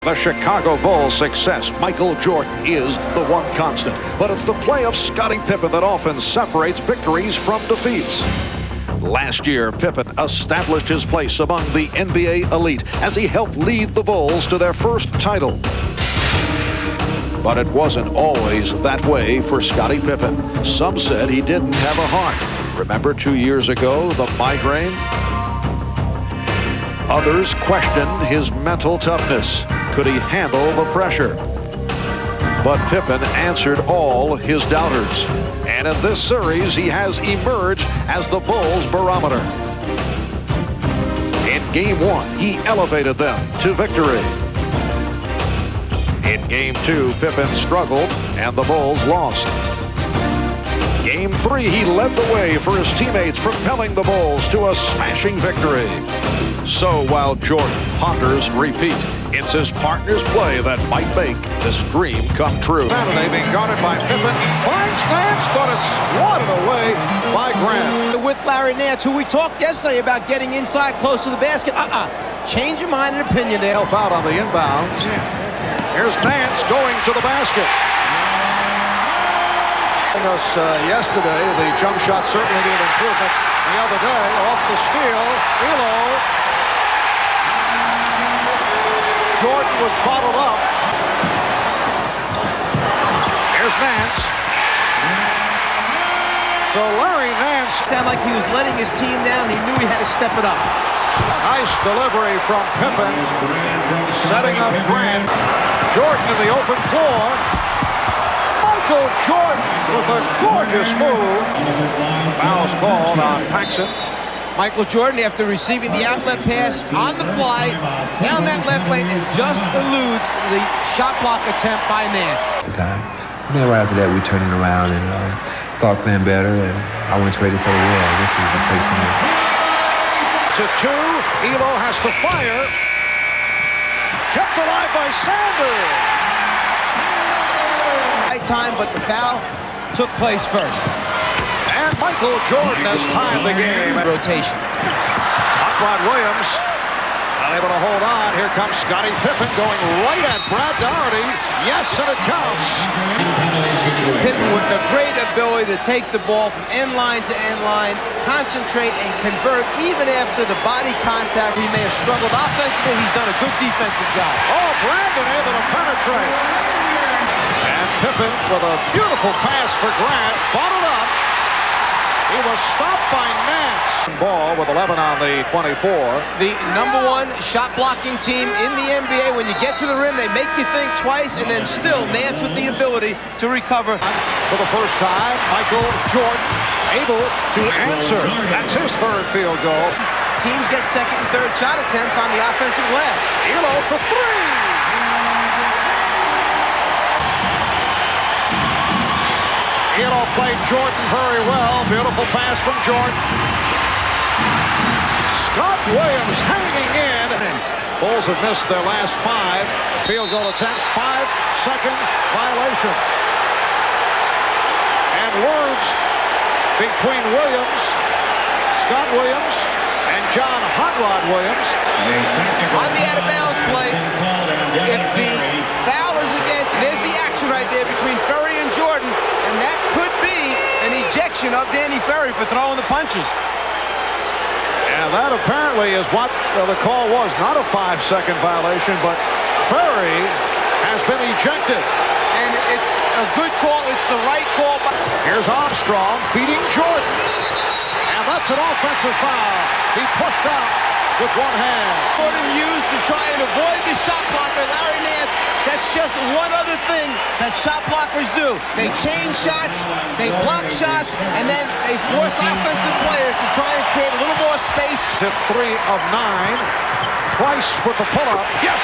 The Chicago Bulls' success, Michael Jordan is the one constant. But it's the play of Scottie Pippen that often separates victories from defeats. Last year, Pippen established his place among the NBA elite as he helped lead the Bulls to their first title. But it wasn't always that way for Scottie Pippen. Some said he didn't have a heart. Remember 2 years ago, the migraine? Others questioned his mental toughness. Could he handle the pressure? But Pippen answered all his doubters. And in this series, he has emerged as the Bulls' barometer. In Game 1, he elevated them to victory. In Game 2, Pippen struggled, and the Bulls lost. Game 3, he led the way for his teammates, propelling the Bulls to a smashing victory. So while Jordan ponders repeat, it's his partner's play that might make this dream come true. Saturday being guarded by Pippen, finds Nance, but it's swatted away by Grant. With Larry Nance, who we talked yesterday about getting inside close to the basket. Change your mind and opinion there. Help out on the inbounds. Here's Nance going to the basket. Us yesterday, the jump shot certainly needed improvement. The other day, off the steal, Elo. Jordan was bottled up. Here's Nance. So Larry Nance sounded like he was letting his team down. He knew he had to step it up. Nice delivery from Pippen. Setting up Grant. Jordan in the open floor. Michael Jordan with a gorgeous move. Foul's called on Paxson. Michael Jordan, after receiving the outlet pass on the fly, down that left lane, and just eludes the shot block attempt by Nance. And then right after that, we turned it around and started playing better, and I went ready for the world. This is the place for me. To 2, Elo has to fire. Kept alive by Sanders. Time, but the foul took place first. And Michael Jordan has tied the game. Rotation. Hot Rod Williams unable to hold on. Here comes Scottie Pippen going right at Brad Doherty. Yes, and it counts. Pippen with the great ability to take the ball from end line to end line, concentrate and convert even after the body contact. He may have struggled offensively. He's done a good defensive job. Oh, Brandon able to penetrate. And Pippen with a beautiful pass for Grant. Bottled up. He was stopped by Nance. Ball with 11 on the 24. The #1 shot blocking team in the NBA. When you get to the rim, they make you think twice, and then still Nance with the ability to recover. For the first time, Michael Jordan able to answer. That's his third field goal. Teams get second and third shot attempts on the offensive glass. Elo for 3. Elo played Jordan very well. Beautiful pass from Jordan. Scott Williams hanging in. Bulls have missed their last 5 field goal attempts. 5-second violation. And words between Williams, Scott Williams, and John Hot Rod Williams. On the out-of-bounds play, if the foul is against, there's the action right there between Ferry and Jordan, and that could be an ejection of Danny Ferry for throwing the punches. And that apparently is what the call was. Not a 5-second violation, but Ferry has been ejected. And it's a good call. It's the right call. Here's Armstrong feeding Jordan. And that's an offensive foul. He pushed out with one hand. Jordan used to try and avoid the shot blocker, Larry Nance. That's just one other thing that shot blockers do. They change shots, they block shots, and then they force offensive players to try and create a little more space. To 3 of 9. Twice with the pull-up. Yes!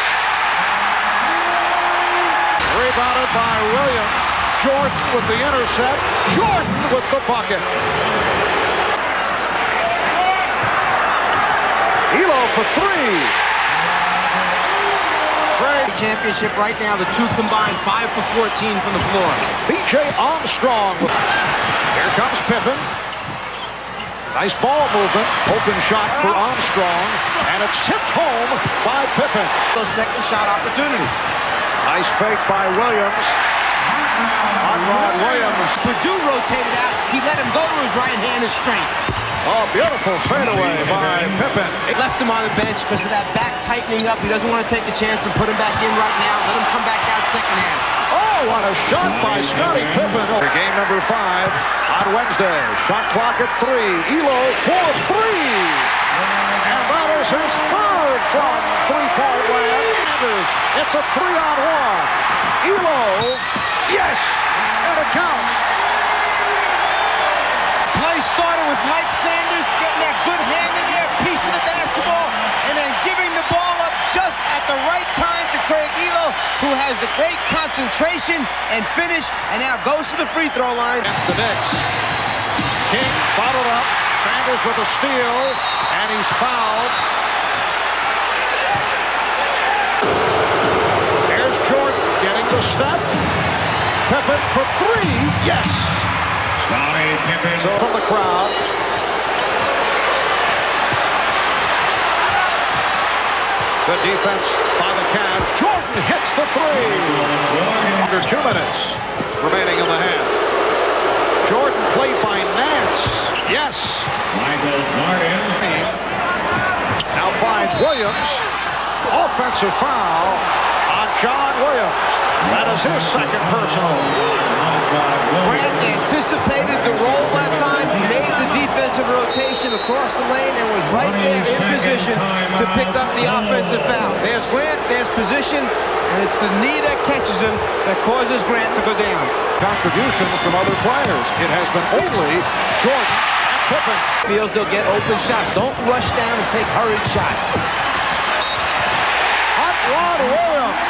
Rebounded by Williams. Jordan with the intercept. Jordan with the bucket. Elo for 3. Great championship right now. The two combined 5 for 14 from the floor. B.J. Armstrong. Here comes Pippen. Nice ball movement. Open shot for Armstrong. And it's tipped home by Pippen. Those second shot opportunities. Nice fake by Williams. Hot Rod Williams. Purdue rotated out. He let him go to his right-handed strength. Oh, beautiful fadeaway by Pippen. It left him on the bench because of that back tightening up. He doesn't want to take a chance and put him back in right now. Let him come back out second half. Oh, what a shot by Scottie Pippen. Game number 5 on Wednesday. Shot clock at 3. Elo for 3. And that is his third from three-point land. It's a 3-on-1. Elo, yes, and it counts. Play started with Mike Sanders getting that good hand in there, piece of the basketball, and then giving the ball up just at the right time to Craig Elo, who has the great concentration and finish, and now goes to the free throw line. Against the Knicks. King bottled up. Sanders with a steal, and he's fouled. There's Jordan getting the step. Pippen for 3. Yes. Scottie Pippen. So from the crowd. Good defense by the Cavs. Jordan hits the 3. Under 2 minutes remaining in the half. Jordan played by Nance. Yes. Michael Jordan. Now finds Williams. Offensive foul on John Williams. That is his second personal. Grant anticipated the roll that time, made the defensive rotation across the lane, and was right there in position to pick up the offensive foul. There's Grant, there's position, and it's the knee that catches him that causes Grant to go down. Contributions from other players. It has been only Jordan and Pippen. Feels they'll get open shots. Don't rush down and take hurried shots. Hot Rod Williams.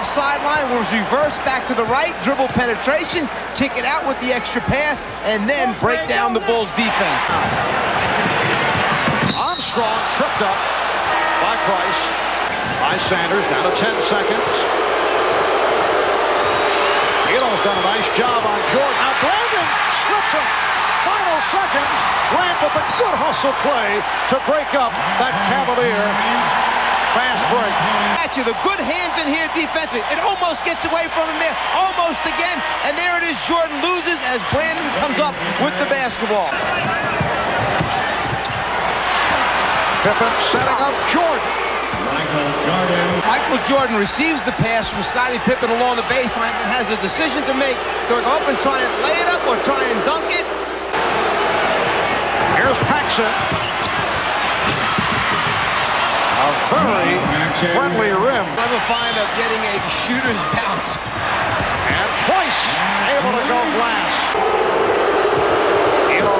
Sideline was reversed back to the right, dribble penetration, kick it out with the extra pass, and then break down the Bulls defense. Armstrong tripped up by Price. By Sanders, down to 10 seconds. Elo's done a nice job on Jordan. Now Brandon slips him. Final seconds. Grant with a good hustle play to break up that Cavalier fast break. At you, the good hands in here defensively. It almost gets away from him there, almost again, and there it is. Jordan loses as Brandon comes up with the basketball. Pippen setting up Jordan. Michael Jordan receives the pass from Scottie Pippen along the baseline and has a decision to make. Do I go up and try and lay it up or try and dunk it? Here's Paxson. A very friendly rim. Never find of getting a shooter's bounce. And Price able to go glass. Elo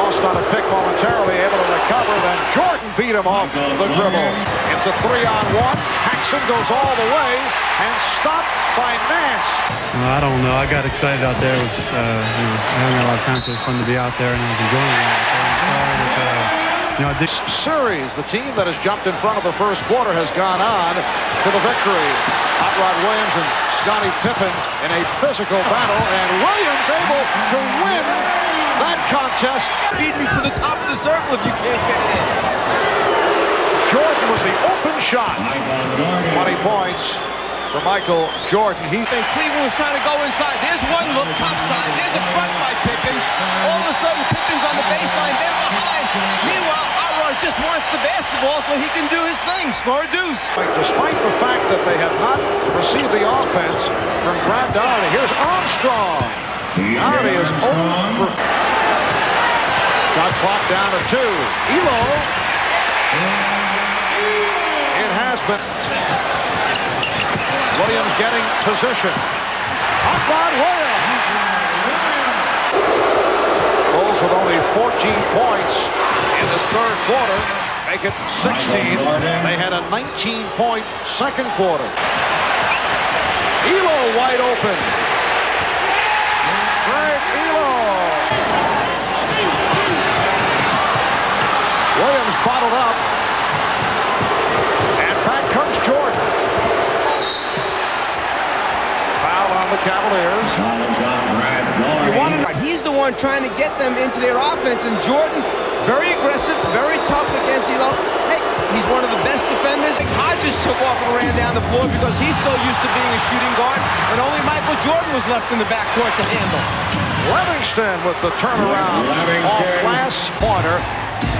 lost on a pick momentarily, able to recover. Then Jordan beat him off the dribble. It's a 3-on-1. Paxson goes all the way and stopped by Nance. I don't know. I got excited out there. It was, I haven't had a lot of time, so it was fun to be out there, and I was enjoying it. This series, the team that has jumped in front of the first quarter has gone on to the victory. Hot Rod Williams and Scottie Pippen in a physical battle, and Williams able to win that contest. Feed me from the top of the circle if you can't get it in. Jordan with the open shot. 20 points for Michael Jordan. And Cleveland was trying to go inside. There's one look, top side. There's a front by Pippen. All of a sudden, Pippen's on the baseline, then behind. Meanwhile, Hot Rod just wants the basketball so he can do his thing, score a deuce. Despite the fact that they have not received the offense from Grant Doherty. Here's Armstrong. Doherty is open for... Shot clock down to 2. Elo. It has been... Williams getting position. Hot Rod Williams. Bulls with only 14 points in this third quarter. Make it 16. They had a 19-point second quarter. Elo wide open. Great Elo. Williams bottled up. And back comes Jordan. Foul on the Cavaliers. If you want to know, he's the one trying to get them into their offense, and Jordan, very aggressive, very tough against Elo. Hey, he's one of the best defenders. Hodges took off and ran down the floor because he's so used to being a shooting guard, and only Michael Jordan was left in the backcourt to handle. Livingston with the turnaround off last quarter.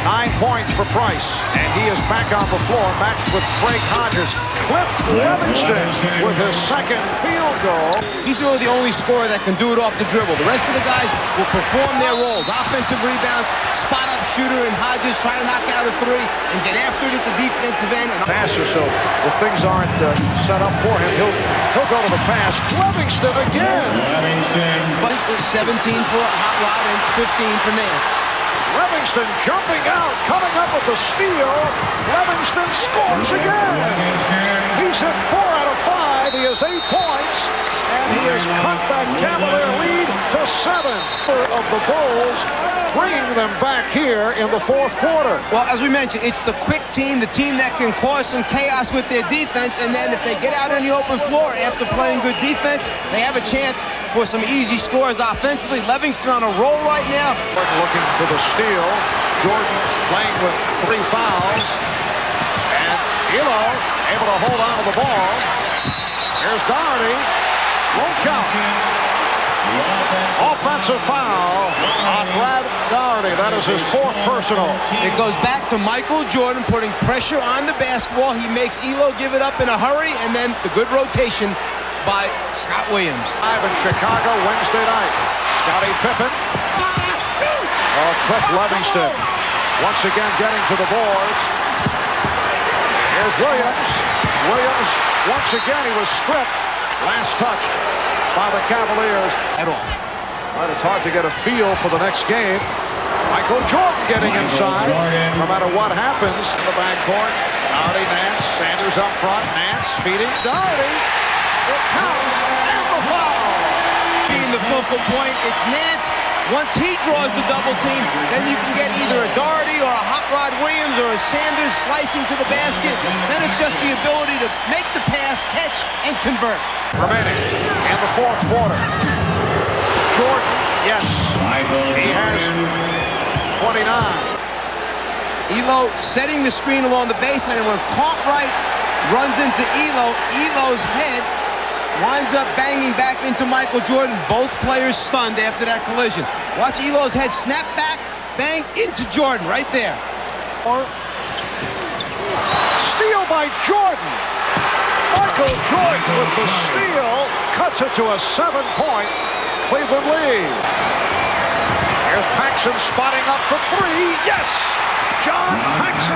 9 points for Price, and he is back on the floor, matched with Craig Hodges. Cliff Livingston with his second field goal. He's really the only scorer that can do it off the dribble. The rest of the guys will perform their roles. Offensive rebounds, spot-up shooter, and Hodges try to knock out a three and get after it at the defensive end. And Passer, so if things aren't set up for him, he'll go to the pass. Livingston again. But 17 for Hot Rod and 15 for Nance. Livingston jumping out, coming up with the steal. Livingston scores again. He's hit 4 out of 5. He has 8 points, and he has cut that Cavalier lead to 7 of the Bulls, bringing them back here in the fourth quarter. Well, as we mentioned, it's the quick team, the team that can cause some chaos with their defense, and then if they get out on the open floor after playing good defense, they have a chance for some easy scores offensively. Livingston on a roll right now. Looking for the steal. Jordan playing with 3 fouls. And Elo able to hold on to the ball. Here's Doherty. Won't count. Offensive foul on Brad Doherty. That is his 4th personal. It goes back to Michael Jordan putting pressure on the basketball. He makes Elo give it up in a hurry, and then the good rotation by Scott Williams. Live in Chicago Wednesday night. Scottie Pippen. Cliff Livingston once again getting to the boards. Here's Williams. Williams once again, he was stripped. Last touch by the Cavaliers. At all. But it's hard to get a feel for the next game. Michael Jordan getting inside. No matter what happens in the backcourt. Doherty, Nance, Sanders up front. Nance feeding Doherty. It counts, and the foul. Being the focal point, it's Nance. Once he draws the double team, then you can get either a Doherty or a Hot Rod Williams or a Sanders slicing to the basket. Then it's just the ability to make the pass, catch, and convert. Remaining in the fourth quarter. Jordan, yes, he has 29. Elo setting the screen along the baseline, and when Cartwright runs into Elo, Elo's head winds up banging back into Michael Jordan. Both players stunned after that collision. Watch Elo's head snap back, bang into Jordan right there. Steal by Jordan. Michael Jordan with the steal cuts it to a 7-point Cleveland lead. Here's Paxson spotting up for 3. Yes! John Paxson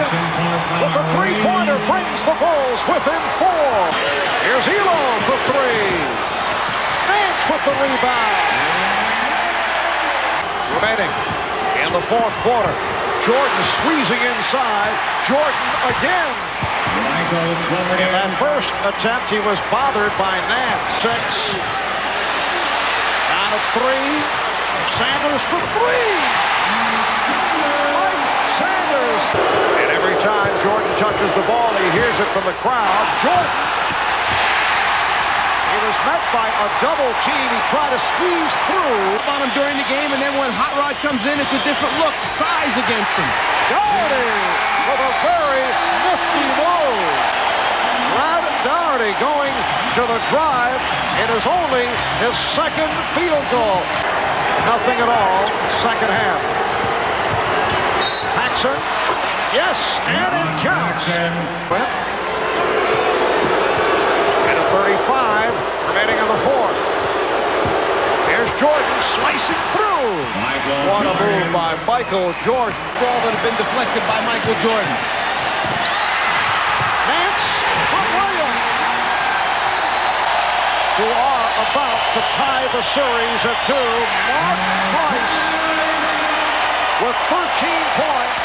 with the 3-pointer brings the Bulls within 4. Here's Elo for 3. Nance with the rebound. Remaining in the fourth quarter. Jordan squeezing inside. Jordan again. In that first attempt, he was bothered by Nance. 6. Down to 3. Sanders for 3. And every time Jordan touches the ball, he hears it from the crowd. Jordan. He was met by a double team. He tried to squeeze through on him during the game, and then when Hot Rod comes in, it's a different look. Size against him. Doherty with a very nifty move. Brad Doherty going to the drive. It is only his 2nd field goal. Nothing at all. Second half. Paxson. Yes, and it counts. And a 35 remaining in the fourth. Here's Jordan slicing through. What a move by Michael Jordan. Ball that had been deflected by Michael Jordan. Nance from Williams, who are about to tie the series at 2. Mark Price with 13 points.